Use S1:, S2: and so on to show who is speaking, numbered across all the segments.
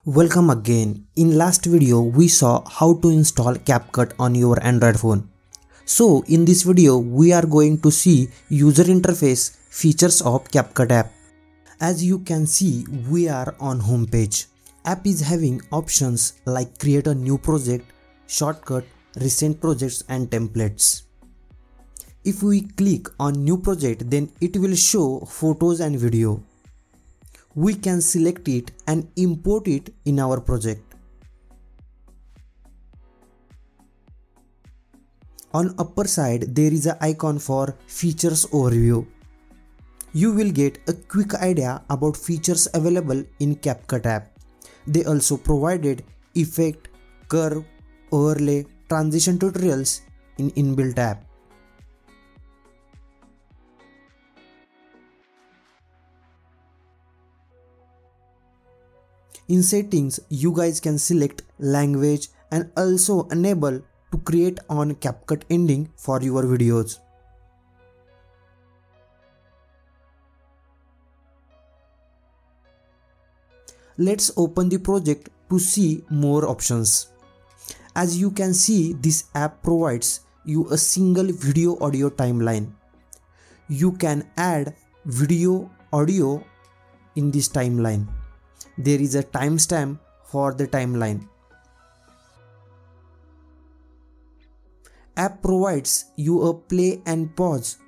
S1: Welcome again. In last video we saw how to install Capcut on your Android phone. So in this video we are going to see user interface features of Capcut app. As you can see, we are on home page. App is having options like create a new project, shortcut, recent projects and templates. If we click on new project, then it will show photos and video. We can select it and import it in our project. On upper side there is an icon for features overview. You will get a quick idea about features available in Capcut app. They also provided effect, curve, overlay, transition tutorials in inbuilt app. In settings, you guys can select language and also enable to create on Capcut ending for your videos. Let's open the project to see more options. As you can see, this app provides you a single video audio timeline. You can add video audio in this timeline. There is a timestamp for the timeline. App provides you a play and pause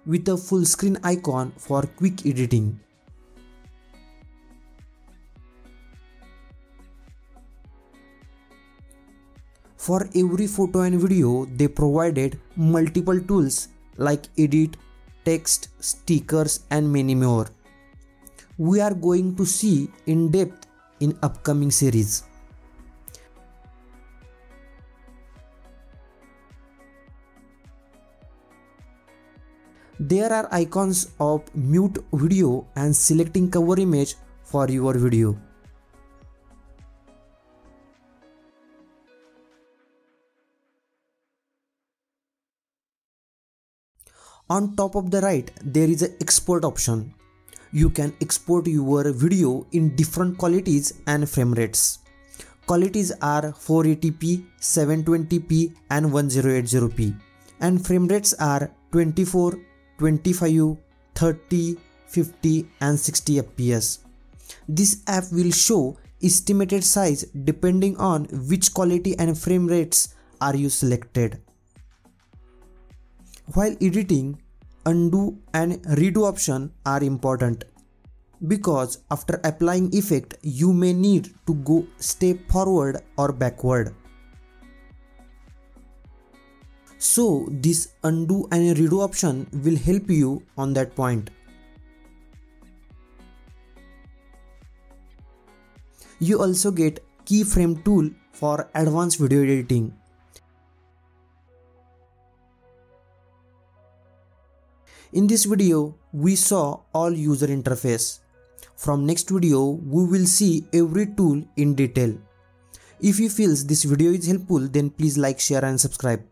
S1: with a full screen icon for quick editing. For every photo and video, they provided multiple tools like edit, text, stickers and many more. We are going to see in depth in upcoming series. There are icons of mute video and selecting cover image for your video. On top of the right, there is an export option. You can export your video in different qualities and frame rates. Qualities are 480p, 720p and 1080p. And frame rates are 24, 25, 30, 50 and 60 fps. This app will show estimated size depending on which quality and frame rates are you selected. While editing, undo and redo option are important because after applying effect you may need to go step forward or backward. So this undo and redo option will help you on that point. You also get keyframe tool for advanced video editing. In this video, we saw all user interface. From next video, we will see every tool in detail. If you feel this video is helpful, then please like, share and subscribe.